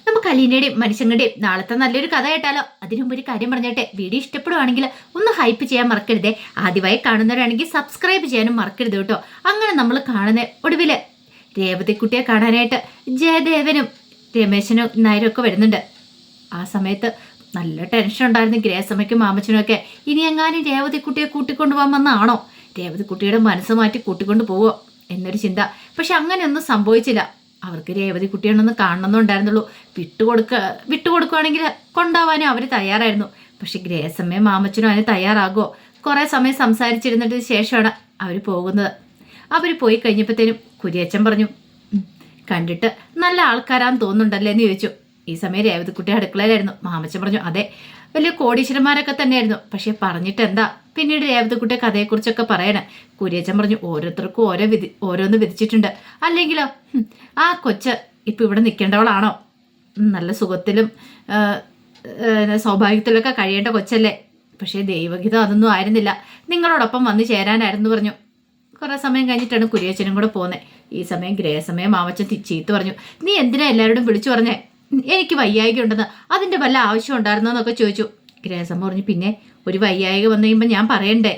നമുക്ക് അലീനയുടെയും മനുഷ്യങ്ങളുടെയും നാളത്തെ നല്ലൊരു കഥ കേട്ടാലോ? അതിനു മുമ്പ് ഒരു കാര്യം പറഞ്ഞിട്ടെ, വീഡിയോ ഇഷ്ടപ്പെടുവാണെങ്കിൽ ഒന്ന് ഹൈപ്പ് ചെയ്യാൻ മറക്കരുതേ. ആദ്യമായി കാണുന്നവരാണെങ്കിൽ സബ്സ്ക്രൈബ് ചെയ്യാനും മറക്കരുത് കേട്ടോ. അങ്ങനെ നമ്മൾ കാണുന്ന ഒടുവില് രേവതിക്കുട്ടിയെ കാണാനായിട്ട് ജയദേവനും രമേശനും നായരും ഒക്കെ വരുന്നുണ്ട്. ആ സമയത്ത് നല്ല ടെൻഷൻ ഉണ്ടായിരുന്നു ഗ്രേസമ്മയ്ക്കും മാമച്ചനും ഒക്കെ. ഇനി എങ്ങാനും രേവതിക്കുട്ടിയെ കൂട്ടിക്കൊണ്ടുപോകാൻ വന്നാണോ, രേവതിക്കുട്ടിയുടെ മനസ്സ് മാറ്റി കൂട്ടിക്കൊണ്ട് പോവോ എന്നൊരു ചിന്ത. പക്ഷെ അങ്ങനെയൊന്നും സംഭവിച്ചില്ല. അവർക്ക് രേവതിക്കുട്ടിയാണെന്ന് കാണണമെന്നുണ്ടായിരുന്നുള്ളൂ. വിട്ടുകൊടുക്കുകയാണെങ്കിൽ കൊണ്ടുപോകാനും അവർ തയ്യാറായിരുന്നു. പക്ഷെ ഗ്രേസമ്മയും മാമച്ചനും അതിന് തയ്യാറാകുമോ? കുറേ സമയം സംസാരിച്ചിരുന്നിട്ട് ശേഷമാണ് അവർ പോകുന്നത്. അവർ പോയി കഴിഞ്ഞപ്പോഴത്തേനും കുര്യച്ചൻ പറഞ്ഞു, കണ്ടിട്ട് നല്ല ആൾക്കാരാന്ന് തോന്നുന്നുണ്ടല്ലേ എന്ന് ചോദിച്ചു. ഈ സമയം രേവതിക്കുട്ടി അടുക്കളയിലായിരുന്നു. മാമച്ചൻ പറഞ്ഞു, അതെ, വലിയ കോടീശ്വരന്മാരൊക്കെ തന്നെയായിരുന്നു. പക്ഷെ പറഞ്ഞിട്ട് എന്താ? പിന്നീട് രേവതിക്കുട്ടിയെ കഥയെക്കുറിച്ചൊക്കെ പറയണേ. കുര്യച്ചൻ പറഞ്ഞു, ഓരോരുത്തർക്കും ഓരോന്ന് വിധിച്ചിട്ടുണ്ട്. അല്ലെങ്കിലോ ആ കൊച്ച് ഇപ്പം ഇവിടെ നിൽക്കേണ്ടവളാണോ? നല്ല സുഖത്തിലും സൗഭാഗ്യത്തിലൊക്കെ കഴിയേണ്ട കൊച്ചല്ലേ. പക്ഷേ ദൈവഹിതം അതൊന്നും ആയിരുന്നില്ല. നിങ്ങളോടൊപ്പം വന്ന് ചേരാനായിരുന്നു പറഞ്ഞു. കുറേ സമയം കഴിഞ്ഞിട്ടാണ് കുര്യച്ചനും കൂടെ പോകുന്നത്. ഈ സമയം ഗ്രേസമയം മാമച്ചൻ ചീത്ത പറഞ്ഞു, നീ എന്തിനാ എല്ലാവരോടും വിളിച്ചു പറഞ്ഞേ? എനിക്ക് വയ്യായിക ഉണ്ടെന്ന്, അതിൻ്റെ വല്ല ആവശ്യം ഉണ്ടായിരുന്നോ എന്നൊക്കെ ചോദിച്ചു. ഗ്രേസമ്മ പറഞ്ഞു, പിന്നെ ഒരു വയ്യായിക വന്നു കഴിയുമ്പോൾ ഞാൻ പറയണ്ടേ?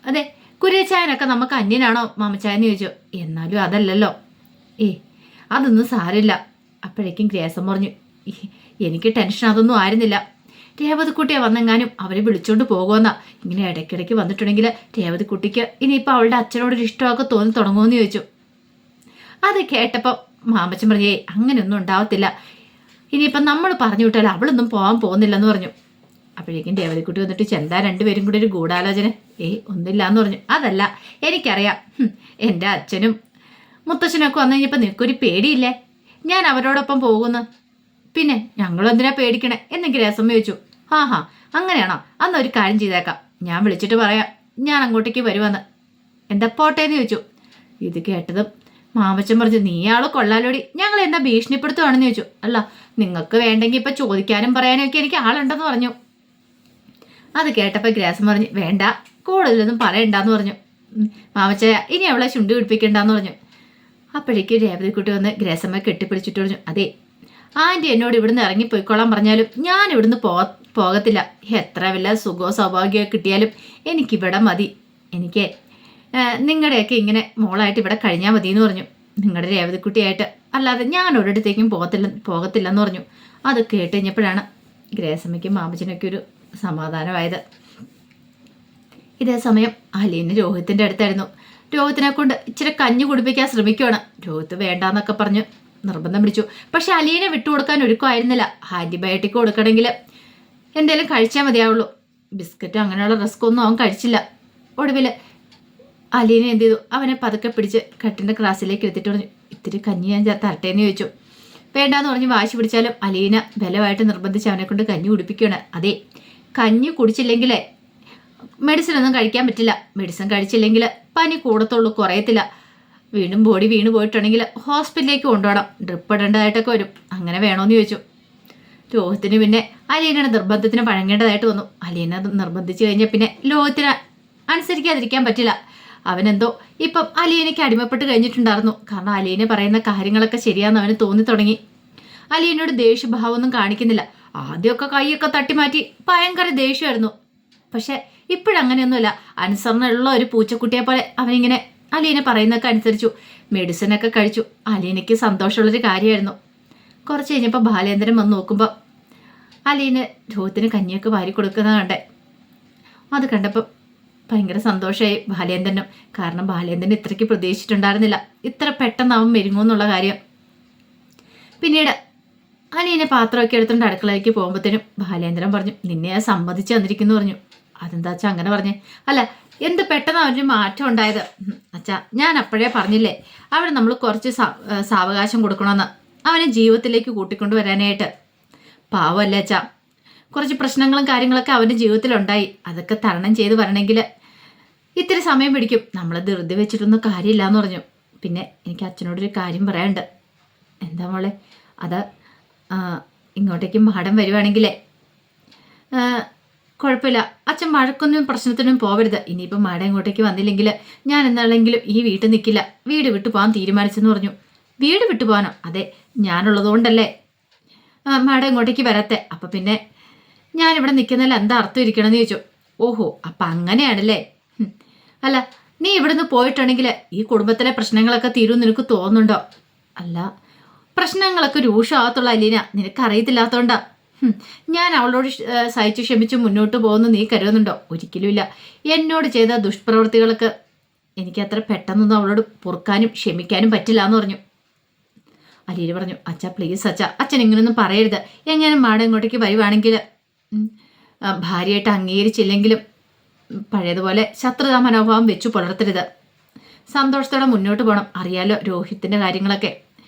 അതെ, കുര്യച്ചായനൊക്കെ നമുക്ക് അന്യനാണോ മാമച്ചായെന്ന് ചോദിച്ചു. എന്നാലും അതല്ലല്ലോ. അതൊന്നും സാരില്ല. അപ്പോഴേക്കും ഗ്രേസം പറഞ്ഞു, എനിക്ക് ടെൻഷൻ അതൊന്നും ആയിരുന്നില്ല. രേവതിക്കുട്ടിയെ വന്നെങ്ങാനും അവരെ വിളിച്ചോണ്ട് പോകുമെന്നാ. ഇങ്ങനെ ഇടയ്ക്കിടയ്ക്ക് വന്നിട്ടുണ്ടെങ്കിൽ രേവതിക്കുട്ടിക്ക് ഇനിയിപ്പോൾ അവളുടെ അച്ഛനോടൊരു ഇഷ്ടമൊക്കെ തോന്നി തുടങ്ങുമെന്ന് ചോദിച്ചു. അത് കേട്ടപ്പോൾ മാമച്ചൻ പറഞ്ഞേ, അങ്ങനെയൊന്നും ഉണ്ടാവത്തില്ല. ഇനിയിപ്പം നമ്മൾ പറഞ്ഞു വിട്ടാൽ അവളൊന്നും പോകാൻ പോകുന്നില്ലെന്ന് പറഞ്ഞു. അപ്പോഴേക്കും രേവതിക്കുട്ടി വന്നിട്ട്, ചെന്താ രണ്ടുപേരും കൂടി ഒരു ഗൂഢാലോചന? ഒന്നില്ല എന്ന് പറഞ്ഞു. അതല്ല, എനിക്കറിയാം, എൻ്റെ അച്ഛനും മുത്തച്ഛനൊക്കെ വന്നു കഴിഞ്ഞപ്പോൾ നിനക്കൊരു പേടിയില്ലേ ഞാൻ അവരോടൊപ്പം പോകുന്നു? പിന്നെ ഞങ്ങളെന്തിനാ പേടിക്കണേ എന്ന് ഗ്രേസമ്മ ചോദിച്ചു. ഹാ, അങ്ങനെയാണോ? അന്നൊരു കാര്യം ചെയ്തേക്കാം, ഞാൻ വിളിച്ചിട്ട് പറയാം ഞാൻ അങ്ങോട്ടേക്ക് വരുമെന്ന്. എന്താ പോട്ടേന്ന് ചോദിച്ചു. ഇത് കേട്ടതും മാമച്ചൻ പറഞ്ഞു, നീ ആള് കൊള്ളാലോടി, ഞങ്ങൾ എന്താ ഭീഷണിപ്പെടുത്തുവാണെന്ന് ചോദിച്ചു. അല്ല, നിങ്ങൾക്ക് വേണ്ടെങ്കിൽ ഇപ്പം ചോദിക്കാനും പറയാനും ഒക്കെ എനിക്ക് ആളുണ്ടെന്ന് പറഞ്ഞു. അത് കേട്ടപ്പോൾ ഗ്രേസം പറഞ്ഞു, വേണ്ട, കൂടുതലൊന്നും പറയണ്ടെന്ന് പറഞ്ഞു. മാമച്ചയ ഇനി അവളെ ചുണ്ടി പിടിപ്പിക്കണ്ടെന്ന് പറഞ്ഞു. അപ്പോഴേക്കും രേവതിക്കുട്ടി വന്ന് ഗ്രേസമ്മ കെട്ടിപ്പിടിച്ചിട്ട് പറഞ്ഞു, അതെ, ആൻറ്റി എന്നോട് ഇവിടുന്ന് ഇറങ്ങിപ്പോയിക്കോളാൻ പറഞ്ഞാലും ഞാൻ ഇവിടുന്ന് പോകത്തില്ല. എത്ര വല്ല സുഖമോ സൗഭാഗ്യമോ കിട്ടിയാലും എനിക്കിവിടെ മതി. എനിക്ക് നിങ്ങളുടെയൊക്കെ ഇങ്ങനെ മോളായിട്ട് ഇവിടെ കഴിഞ്ഞാൽ മതി എന്ന് പറഞ്ഞു. നിങ്ങളുടെ രേവതിക്കുട്ടിയായിട്ട് അല്ലാതെ ഞാൻ ഒരിടത്തേക്കും പോകത്തില്ലെന്ന് പറഞ്ഞു. അത് കേട്ട് കഴിഞ്ഞപ്പോഴാണ് ഗ്രേസമ്മയ്ക്കും മാമച്ചനൊക്കെ ഒരു സമാധാനമായത്. ഇതേ സമയം അലീന രോഹിത്തിൻ്റെ അടുത്തായിരുന്നു. രോഹിത്തിനെ കൊണ്ട് ഇച്ചിരി കഞ്ഞി കുടിപ്പിക്കാൻ ശ്രമിക്കുവാണ്. രോഹിത്ത് വേണ്ടാന്നൊക്കെ പറഞ്ഞ് നിർബന്ധം പിടിച്ചു. പക്ഷെ അലീനെ വിട്ടുകൊടുക്കാൻ ഒരുക്കമായിരുന്നില്ല. ആൻറ്റിബയോട്ടിക് കൊടുക്കണമെങ്കിൽ എന്തേലും കഴിച്ചാൽ മതിയാവുള്ളൂ. ബിസ്ക്കറ്റ് അങ്ങനെയുള്ള റിസ്ക്കൊന്നും അവൻ കഴിച്ചില്ല. ഒടുവിൽ അലീന എന്ത് ചെയ്തു, അവനെ പതുക്കെ പിടിച്ച് കട്ടിൻ്റെ ക്ലാസ്സിലേക്ക് എടുത്തിട്ട് പറഞ്ഞു, ഇത്തിരി കഞ്ഞി ഞാൻ തരട്ടേന്ന് ചോദിച്ചു. വേണ്ടാന്ന് പറഞ്ഞ് വാശി പിടിച്ചാലും അലീന ബലമായിട്ട് നിർബന്ധിച്ച് അവനെ കൊണ്ട് കഞ്ഞി കുടിപ്പിക്കുകയാണ്. അതെ, കഞ്ഞി കുടിച്ചില്ലെങ്കിലേ മെഡിസിൻ ഒന്നും കഴിക്കാൻ പറ്റില്ല. മെഡിസിൻ കഴിച്ചില്ലെങ്കിൽ പനി കൂടത്തുള്ളൂ, കുറയത്തില്ല. വീണ്ടും ബോഡി വീണ് പോയിട്ടുണ്ടെങ്കിൽ ഹോസ്പിറ്റലിലേക്ക് കൊണ്ടുപോകണം, ഡ്രിപ്പ് ഇടേണ്ടതായിട്ടൊക്കെ വരും. അങ്ങനെ വേണോന്ന് ചോദിച്ചു. രോഹിത്തിന് പിന്നെ അലീനയുടെ നിർബന്ധത്തിന് വഴങ്ങേണ്ടതായിട്ട് വന്നു. അലീന നിർബന്ധിച്ചു കഴിഞ്ഞാൽ പിന്നെ ലോകത്തിന് അനുസരിക്കാതിരിക്കാൻ പറ്റില്ല. അവനെന്തോ ഇപ്പം അലീനയ്ക്ക് അടിമപ്പെട്ട് കഴിഞ്ഞിട്ടുണ്ടായിരുന്നു. കാരണം അലീന പറയുന്ന കാര്യങ്ങളൊക്കെ ശരിയാന്ന് അവന് തോന്നി തുടങ്ങി. അലീനയോട് ദേഷ്യഭാവമൊന്നും കാണിക്കുന്നില്ല. ആദ്യമൊക്കെ കൈയൊക്കെ തട്ടിമാറ്റി ഭയങ്കര ദേഷ്യമായിരുന്നു. പക്ഷെ ഇപ്പോഴങ്ങനെയൊന്നുമില്ല. അനുസരണയുള്ള ഒരു പൂച്ചക്കുട്ടിയെ പോലെ അവനിങ്ങനെ അലീന പറയുന്നതൊക്കെ അനുസരിച്ചു. മെഡിസിനൊക്കെ കഴിച്ചു. അലീനയ്ക്ക് സന്തോഷമുള്ളൊരു കാര്യമായിരുന്നു. കുറച്ച് കഴിഞ്ഞപ്പോൾ ബാലേന്ദ്രൻ വന്ന് നോക്കുമ്പോൾ അലീന രോഹത്തിന് കഞ്ഞിയൊക്കെ വാരി കൊടുക്കുന്നത് കണ്ടേ. അത് കണ്ടപ്പോൾ ഭയങ്കര സന്തോഷമായി ബാലേന്ദ്രനും. കാരണം ബാലേന്ദ്രൻ ഇത്രയ്ക്ക് പ്രതീക്ഷിച്ചിട്ടുണ്ടായിരുന്നില്ല ഇത്ര പെട്ടെന്ന് അവൻ മെരുങ്ങുമെന്നുള്ള കാര്യം. പിന്നീട് അലീനെ പാത്രമൊക്കെ എടുത്തുകൊണ്ട് അടുക്കളയ്ക്ക് പോകുമ്പോഴത്തേനും ബാലേന്ദ്രൻ പറഞ്ഞു, നിന്നെ ഞാൻ സമ്മതിച്ച് തന്നിരിക്കുന്നു പറഞ്ഞു. അതെന്താ അച്ഛാ അങ്ങനെ പറഞ്ഞേ? അല്ല, എന്ത് പെട്ടെന്ന് അവനൊരു മാറ്റം ഉണ്ടായത്? അച്ഛാ, ഞാൻ അപ്പോഴേ പറഞ്ഞില്ലേ അവിടെ നമ്മൾ കുറച്ച് സാവകാശം കൊടുക്കണമെന്ന്, അവനെ ജീവിതത്തിലേക്ക് കൂട്ടിക്കൊണ്ട് വരാനായിട്ട്. പാവമല്ലേ അച്ഛാ, കുറച്ച് പ്രശ്നങ്ങളും കാര്യങ്ങളൊക്കെ അവൻ്റെ ജീവിതത്തിലുണ്ടായി. അതൊക്കെ തരണം ചെയ്ത് വരണമെങ്കിൽ ഇത്തിരി സമയം പിടിക്കും. നമ്മളെ ധൃതി വെച്ചിട്ടൊന്നും കാര്യമില്ല എന്ന് പറഞ്ഞു. പിന്നെ എനിക്ക് അച്ഛനോടൊരു കാര്യം പറയാനുണ്ട്. എന്താ മോളെ? അത് ഇങ്ങോട്ടേക്ക് മാഡം വരുവാണെങ്കിലേ കുഴപ്പമില്ല, അച്ഛൻ മഴക്കൊന്നും പ്രശ്നത്തിനും പോവരുത്. ഇനിയിപ്പം മാഡം ഇങ്ങോട്ടേക്ക് വന്നില്ലെങ്കിൽ ഞാൻ എന്നാണെങ്കിലും ഈ വീട്ടിൽ നിൽക്കില്ല, വീട് വിട്ടു പോകാൻ തീരുമാനിച്ചെന്ന് പറഞ്ഞു. വീട് വിട്ടു പോകാനോ? അതെ, ഞാനുള്ളത് കൊണ്ടല്ലേ മാഡം ഇങ്ങോട്ടേക്ക് വരത്തെ? അപ്പം പിന്നെ ഞാനിവിടെ നിൽക്കുന്നതിൽ എന്താ അർത്ഥം ഇരിക്കണമെന്ന് ചോദിച്ചു. ഓഹോ, അപ്പം അങ്ങനെയാണല്ലേ. അല്ല, നീ ഇവിടുന്ന് പോയിട്ടുണ്ടെങ്കിൽ ഈ കുടുംബത്തിലെ പ്രശ്നങ്ങളൊക്കെ തീരുമെന്ന് നിനക്ക് തോന്നുന്നുണ്ടോ? അല്ല, പ്രശ്നങ്ങളൊക്കെ രൂക്ഷമാകത്തുള്ള അലീന, നിനക്കറിയത്തില്ലാത്തോണ്ടാ. ഞാൻ അവളോട് സഹിച്ചു ക്ഷമിച്ചു മുന്നോട്ട് പോകുന്നു നീ കരുതുന്നുണ്ടോ? ഒരിക്കലുമില്ല. എന്നോട് ചെയ്ത ദുഷ്പ്രവൃത്തികൾക്ക് എനിക്ക് അത്ര പെട്ടെന്നൊന്നും അവളോട് പൊറുക്കാനും ക്ഷമിക്കാനും പറ്റില്ല എന്ന് പറഞ്ഞു. അലീന പറഞ്ഞു, അച്ഛാ പ്ലീസ് അച്ഛാ, അച്ഛൻ ഇങ്ങനൊന്നും പറയരുത്. എങ്ങനെ മാഡം ഇങ്ങോട്ടേക്ക് വരുവാണെങ്കിൽ ഭാര്യയായിട്ട് അംഗീകരിച്ചില്ലെങ്കിലും പഴയതുപോലെ ശത്രുതാ മനോഭാവം വെച്ചു പുലർത്തരുത്. സന്തോഷത്തോടെ മുന്നോട്ട് പോകണം. അറിയാലോ രോഹിത്തിൻ്റെ കാര്യങ്ങളൊക്കെ.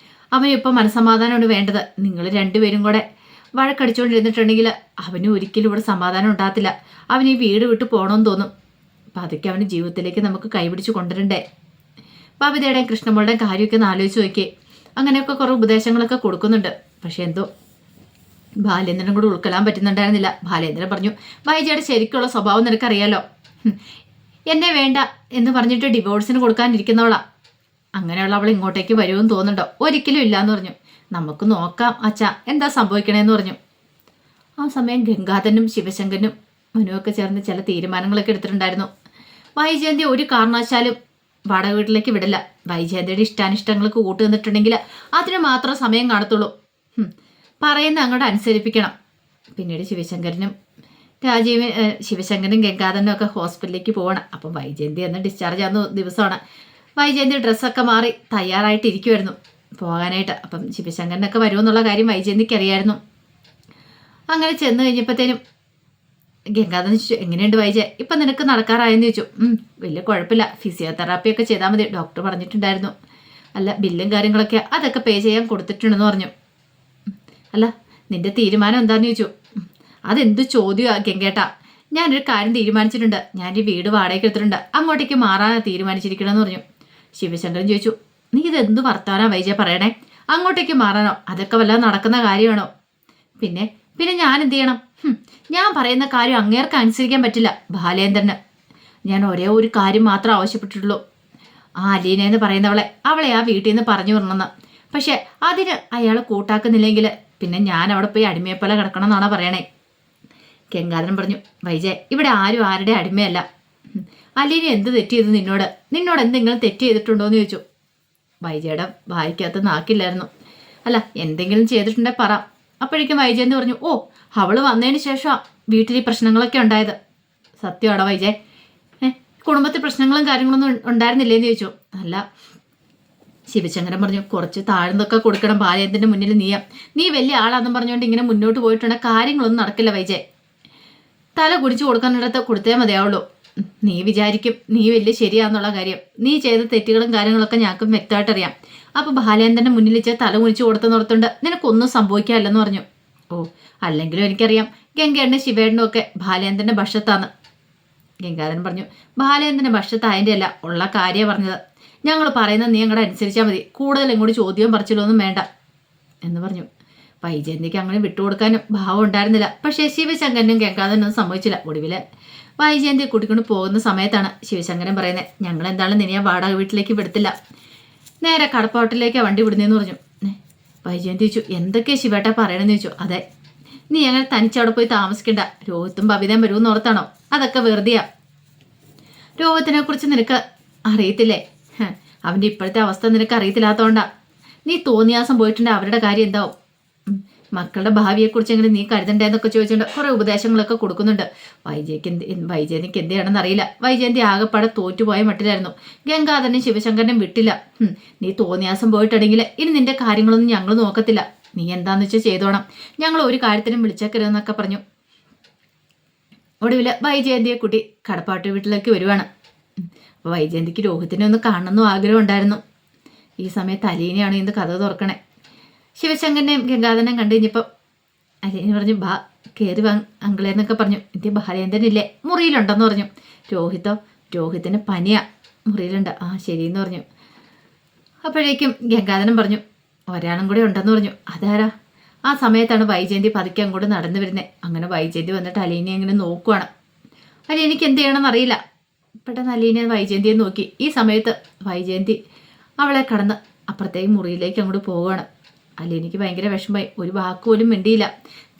അവനിപ്പോൾ മനസ്സമാധാനമാണ് വേണ്ടത്. നിങ്ങൾ രണ്ടുപേരും കൂടെ വഴക്കടിച്ചുകൊണ്ടിരുന്നിട്ടുണ്ടെങ്കിൽ അവന് ഒരിക്കലും ഇവിടെ സമാധാനം ഉണ്ടാകത്തില്ല. അവന് ഈ വീട് വിട്ട് പോകണമെന്ന് തോന്നും. അപ്പം അതൊക്കെ അവൻ്റെ ജീവിതത്തിലേക്ക് നമുക്ക് കൈപിടിച്ച് കൊണ്ടുവരണ്ടേ. ബബിതയുടെയും കൃഷ്ണമോളുടെയും കാര്യമൊക്കെ ഒന്ന് ആലോചിച്ച് നോക്കിയേ. അങ്ങനെയൊക്കെ കുറേ ഉപദേശങ്ങളൊക്കെ കൊടുക്കുന്നുണ്ട്. പക്ഷെ എന്തോ ബാലേന്ദ്രനും കൂടെ ഉൾക്കൊള്ളാൻ പറ്റുന്നുണ്ടായിരുന്നില്ല. ബാലേന്ദ്രൻ പറഞ്ഞു, വൈജയുടെ ശരിക്കുള്ള സ്വഭാവം നിനക്കറിയാലോ. എന്നെ വേണ്ട എന്ന് പറഞ്ഞിട്ട് ഡിവോഴ്സിന് കൊടുക്കാനിരിക്കുന്നവളാ. അങ്ങനെയുള്ള അവൾ ഇങ്ങോട്ടേക്ക് വരുമെന്ന് തോന്നുന്നുണ്ടോ? ഒരിക്കലും ഇല്ലയെന്ന് പറഞ്ഞു. നമുക്ക് നോക്കാം അച്ഛാ, എന്താ സംഭവിക്കണേന്ന് പറഞ്ഞു. ആ സമയം ഗംഗാധരനും ശിവശങ്കരനും മനുവൊക്കെ ചേർന്ന് ചില തീരുമാനങ്ങളൊക്കെ എടുത്തിട്ടുണ്ടായിരുന്നു. വൈജയന്തി ഒരു കാരണവശാലും വാടക വീട്ടിലേക്ക് വിടില്ല. വൈജയന്തിയുടെ ഇഷ്ടാനിഷ്ടങ്ങൾക്ക് കൂട്ടു നിന്നിട്ടുണ്ടെങ്കിൽ അതിന് മാത്രം സമയം കാണത്തുള്ളൂ. പറയുന്ന അങ്ങോട്ട് അനുസരിപ്പിക്കണം. പിന്നീട് ശിവശങ്കരനും ഗംഗാധരനും ഒക്കെ ഹോസ്പിറ്റലിലേക്ക് പോകണം. അപ്പം വൈജയന്തി എന്ന് ഡിസ്ചാർജ് ആകുന്ന ദിവസമാണ്. വൈജയന്തി ഡ്രസ്സൊക്കെ മാറി തയ്യാറായിട്ടിരിക്കുമായിരുന്നു പോകാനായിട്ട്. അപ്പം ശിവശങ്കരനൊക്കെ വരുമെന്നുള്ള കാര്യം വൈജയന്തിക്ക് അറിയായിരുന്നു. അങ്ങനെ ചെന്ന് കഴിഞ്ഞപ്പോഴത്തേനും ഗംഗാധരൻ ചോദിച്ചു, എങ്ങനെയുണ്ട് വൈജയ, ഇപ്പം നിനക്ക് നടക്കാറായെന്ന് ചോദിച്ചു. വലിയ കുഴപ്പമില്ല, ഫിസിയോതെറാപ്പിയൊക്കെ ചെയ്താൽ മതി, ഡോക്ടർ പറഞ്ഞിട്ടുണ്ടായിരുന്നു. അല്ല, ബില്ലും കാര്യങ്ങളൊക്കെ അതൊക്കെ പേ ചെയ്യാൻ കൊടുത്തിട്ടുണ്ടെന്ന് പറഞ്ഞു. അല്ല, നിന്റെ തീരുമാനം എന്താണെന്ന് ചോദിച്ചു. അതെന്ത് ചോദ്യമാണ് ഗംഗേട്ടാ, ഞാനൊരു കാര്യം തീരുമാനിച്ചിട്ടുണ്ട്. ഞാൻ ഈ വീട് വാടകയ്ക്ക് എടുത്തിട്ടുണ്ട്, അങ്ങോട്ടേക്ക് മാറാനാണ് തീരുമാനിച്ചിരിക്കണമെന്ന് പറഞ്ഞു. ശിവശങ്കരൻ ചോദിച്ചു, നീ ഇതെന്ത് വർത്താനാ വൈജയ പറയണേ? അങ്ങോട്ടേക്ക് മാറാനോ? അതൊക്കെ വല്ലതും നടക്കുന്ന കാര്യമാണോ? പിന്നെ ഞാൻ എന്ത് ചെയ്യണം? ഞാൻ പറയുന്ന കാര്യം അങ്ങേർക്ക് അനുസരിക്കാൻ പറ്റില്ല ബാലേന്ദ്രന്. ഞാൻ ഒരേ ഒരു കാര്യം മാത്രം ആവശ്യപ്പെട്ടിട്ടുള്ളൂ. ആ അലീന എന്ന് പറയുന്നവളെ ആ വീട്ടിൽ നിന്ന് പറഞ്ഞു വിടണമെന്ന്. പക്ഷെ അതിന് അയാൾ കൂട്ടാക്കുന്നില്ലെങ്കിൽ പിന്നെ ഞാൻ അവിടെ പോയി അടിമയെപ്പോലെ കിടക്കണം എന്നാണ് പറയണേ. ഗംഗാധരൻ പറഞ്ഞു, വൈജയ, ഇവിടെ ആരും ആരുടെ അടിമയല്ല. അലീന എന്ത് തെറ്റ് ചെയ്തു നിന്നോട് എന്തെങ്കിലും തെറ്റ് ചെയ്തിട്ടുണ്ടോ എന്ന് ചോദിച്ചു. വൈജയുടെ വായിക്കകത്ത് നാക്കില്ലായിരുന്നു. അല്ല, എന്തെങ്കിലും ചെയ്തിട്ടുണ്ടെങ്കിൽ പറ. അപ്പോഴേക്കും വൈജയന്തി പറഞ്ഞു, ഓ, അവള് വന്നതിന് ശേഷമാണ് വീട്ടിൽ ഈ പ്രശ്നങ്ങളൊക്കെ ഉണ്ടായത്. സത്യമാണോ വൈജയ്? കുടുംബത്തിൽ പ്രശ്നങ്ങളും കാര്യങ്ങളൊന്നും ഉണ്ടായിരുന്നില്ലേന്ന് ചോദിച്ചു. അല്ല. ശിവശങ്കരൻ പറഞ്ഞു, കുറച്ച് താഴ്ന്നൊക്കെ കൊടുക്കണം ബാലേന്ദ്രൻ്റെ മുന്നിൽ. നീ വലിയ ആളാണെന്നും പറഞ്ഞുകൊണ്ട് ഇങ്ങനെ മുന്നോട്ട് പോയിട്ടുണ്ടെങ്കിൽ കാര്യങ്ങളൊന്നും നടക്കില്ല വൈജയ്. തല കുടിച്ചു കൊടുക്കാനിടത്ത് കൊടുത്തേ മതിയാവുള്ളൂ. നീ വിചാരിക്കും നീ വലിയ ശരിയാന്നുള്ള കാര്യം. നീ ചെയ്ത തെറ്റുകളും കാര്യങ്ങളൊക്കെ ഞങ്ങൾക്കും വ്യക്തമായിട്ടറിയാം. അപ്പോൾ ബാലേന്ദ്രൻ്റെ മുന്നിൽ വെച്ച് തല കുടിച്ചു കൊടുത്തെന്നോർത്തുണ്ട് നിനക്കൊന്നും സംഭവിക്കാമല്ലെന്ന് പറഞ്ഞു. ഓ, അല്ലെങ്കിലും എനിക്കറിയാം ഗംഗേണ്ണനും ശിവേണ്ണനും ഒക്കെ ബാലേന്ദ്രൻ്റെ ഭക്ഷത്താന്ന്. ഗംഗാധരൻ പറഞ്ഞു, ബാലേന്ദ്രൻ്റെ ഭക്ഷത്തായതിൻ്റെ അല്ല, ഉള്ള കാര്യമാണ് പറഞ്ഞത്. ഞങ്ങൾ പറയുന്നത് നീ അങ്ങോട്ട് അനുസരിച്ചാൽ മതി, കൂടുതൽ ഇങ്ങോട്ട് ചോദ്യവും പറച്ചിലൊന്നും വേണ്ട എന്ന് പറഞ്ഞു. വൈജയന്തിക്ക് അങ്ങനെ വിട്ടുകൊടുക്കാനും ഭാവം ഉണ്ടായിരുന്നില്ല. പക്ഷേ ശിവശങ്കരനും ഗംഗാധരനും സമ്മതിച്ചില്ല. ഒടുവിൽ വൈജയന്തിയെ കൂട്ടിക്കൊണ്ട് പോകുന്ന സമയത്താണ് ശിവശങ്കരൻ പറയുന്നത്, ഞങ്ങൾ എന്തായാലും നിന്നെ വാടക വീട്ടിലേക്ക് വിടത്തില്ല, നേരെ കടപ്പാട്ടിലേക്ക് വണ്ടി വിടുന്നതെന്ന് പറഞ്ഞു. വൈജയന്തി ചോദിച്ചു, എന്തൊക്കെയാ ശിവേട്ട പറയണമെന്ന് ചോദിച്ചു. അതെ, നീ അങ്ങനെ തനിച്ചവിടെ പോയി താമസിക്കണ്ട. രോഹിത്തും ബബിതയും വരുമെന്ന് ഓർത്താണോ? അതൊക്കെ വെറുതെയാ. രോഹിത്തിനെ കുറിച്ച് നിനക്ക് അറിയത്തില്ലേ? അവൻ്റെ ഇപ്പോഴത്തെ അവസ്ഥ നിനക്ക് അറിയത്തില്ലാത്തതുകൊണ്ടാ. നീ തോന്നിയാസം പോയിട്ടുണ്ടെ അവരുടെ കാര്യം എന്താവും? മക്കളുടെ ഭാവിയെക്കുറിച്ച് എങ്ങനെ നീ കരുതണ്ടേന്നൊക്കെ ചോദിച്ചുകൊണ്ട് കുറേ ഉപദേശങ്ങളൊക്കെ കൊടുക്കുന്നുണ്ട്. വൈജയന്തിക്ക് എന്ത് ചെയ്യണമെന്ന് അറിയില്ല. വൈജയന്തി ആകെപ്പാടെ തോറ്റുപോയ മട്ടിലായിരുന്നു. ഗംഗാധരനും ശിവശങ്കരനും വിട്ടില്ല. നീ തോന്നിയാസം പോയിട്ടുണ്ടെങ്കിൽ ഇനി നിന്റെ കാര്യങ്ങളൊന്നും ഞങ്ങൾ നോക്കത്തില്ല. നീ എന്താന്ന് വെച്ചാൽ ചെയ്തോണം. ഞങ്ങൾ ഒരു കാര്യത്തിനും വിളിച്ചേക്കരുതെന്നൊക്കെ പറഞ്ഞു. ഒടുവിൽ വൈജയന്തിയെ കുട്ടി കടപ്പാട്ട് വീട്ടിലേക്ക് വരുവാണ്. അപ്പോൾ വൈജയന്തിക്ക് രോഹിത്തിനെ ഒന്ന് കാണണമെന്നും ആഗ്രഹം ഉണ്ടായിരുന്നു. ഈ സമയത്ത് അലീനയാണ് ഇന്ന് കഥ തുറക്കണേ. ശിവശങ്കരനെയും ഗംഗാധരനെയും കണ്ടു കഴിഞ്ഞപ്പോൾ അലീന പറഞ്ഞു, ബാ കയറി അങ്കിളേന്നൊക്കെ പറഞ്ഞു. എൻ്റെ ബാലേന്ദ്രനില്ലേ മുറിയിലുണ്ടെന്ന് പറഞ്ഞു. രോഹിത്തിന് പനിയാ, മുറിയിലുണ്ട്. ആ ശരിയെന്ന് പറഞ്ഞു. അപ്പോഴേക്കും ഗംഗാധരൻ പറഞ്ഞു, ഒരാളും കൂടെ ഉണ്ടെന്ന് പറഞ്ഞു. അതാരാ? ആ സമയത്താണ് വൈജയന്തി പതുക്കെ അങ്ങോട്ട് നടന്നു വരുന്നത്. അങ്ങനെ വൈജയന്തി വന്നിട്ട് അലീനെ അങ്ങനെ നോക്കുവാണ്. അലീനയ്ക്ക് എന്ത് ചെയ്യണമെന്ന് അറിയില്ല. പെട്ടെന്ന് അലീന വൈജയന്തിയെ നോക്കി. ഈ സമയത്ത് വൈജയന്തി അവളെ കടന്ന് അപ്പുറത്തേക്ക് മുറിയിലേക്ക് അങ്ങോട്ട് പോവുകയാണ്. അലീനയ്ക്ക് ഭയങ്കര വിഷമമായി. ഒരു വാക്കുപോലും മിണ്ടിയില്ല.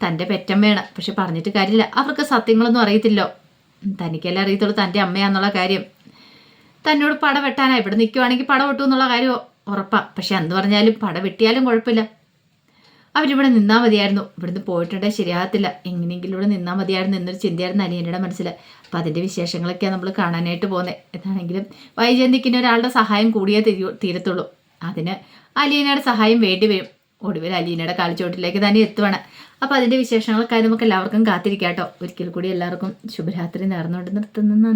തൻ്റെ പെറ്റമ്മയാണ്, പക്ഷെ പറഞ്ഞിട്ട് കാര്യമില്ല. അവർക്ക് സത്യങ്ങളൊന്നും അറിയത്തില്ലോ. തനിക്കല്ലേ അറിയത്തുള്ളൂ തൻ്റെ അമ്മയാന്നുള്ള കാര്യം. തന്നോട് പട വെട്ടാനാ, ഇവിടെ നിൽക്കുവാണെങ്കിൽ പട വെട്ടു എന്നുള്ള കാര്യം ഉറപ്പാണ്. പക്ഷെ എന്ത് പറഞ്ഞാലും പട വെട്ടിയാലും കുഴപ്പമില്ല, അവരിവിടെ നിന്നാൽ മതിയായിരുന്നു. ഇവിടുന്ന് പോയിട്ടുണ്ടെങ്കിൽ ശരിയാകത്തില്ല, എങ്ങനെയെങ്കിലും ഇവിടെ നിന്നാൽ മതിയായിരുന്നു എന്നൊരു ചിന്തയായിരുന്നു അലീനയുടെ മനസ്സിൽ. അപ്പം അതിൻ്റെ വിശേഷങ്ങളൊക്കെയാണ് നമ്മൾ കാണാനായിട്ട് പോകുന്നത്. എന്താണെങ്കിലും വൈജയന്തിക്കിന് ഒരാളുടെ സഹായം കൂടിയേ തീരത്തുള്ളൂ. അതിന് അലീനയുടെ സഹായം വേണ്ടി വരും. ഒടുവിൽ അലീനയുടെ കാലിച്ചോട്ടിലേക്ക് തന്നെ എത്തുവാണ്. അപ്പോൾ അതിൻ്റെ വിശേഷങ്ങളൊക്കെ നമുക്ക് എല്ലാവർക്കും കാത്തിരിക്കാം കേട്ടോ. ഒരിക്കൽ കൂടി എല്ലാവർക്കും ശുഭരാത്രി നേർന്നുകൊണ്ട് നിർത്തുന്നു. നന്ദി.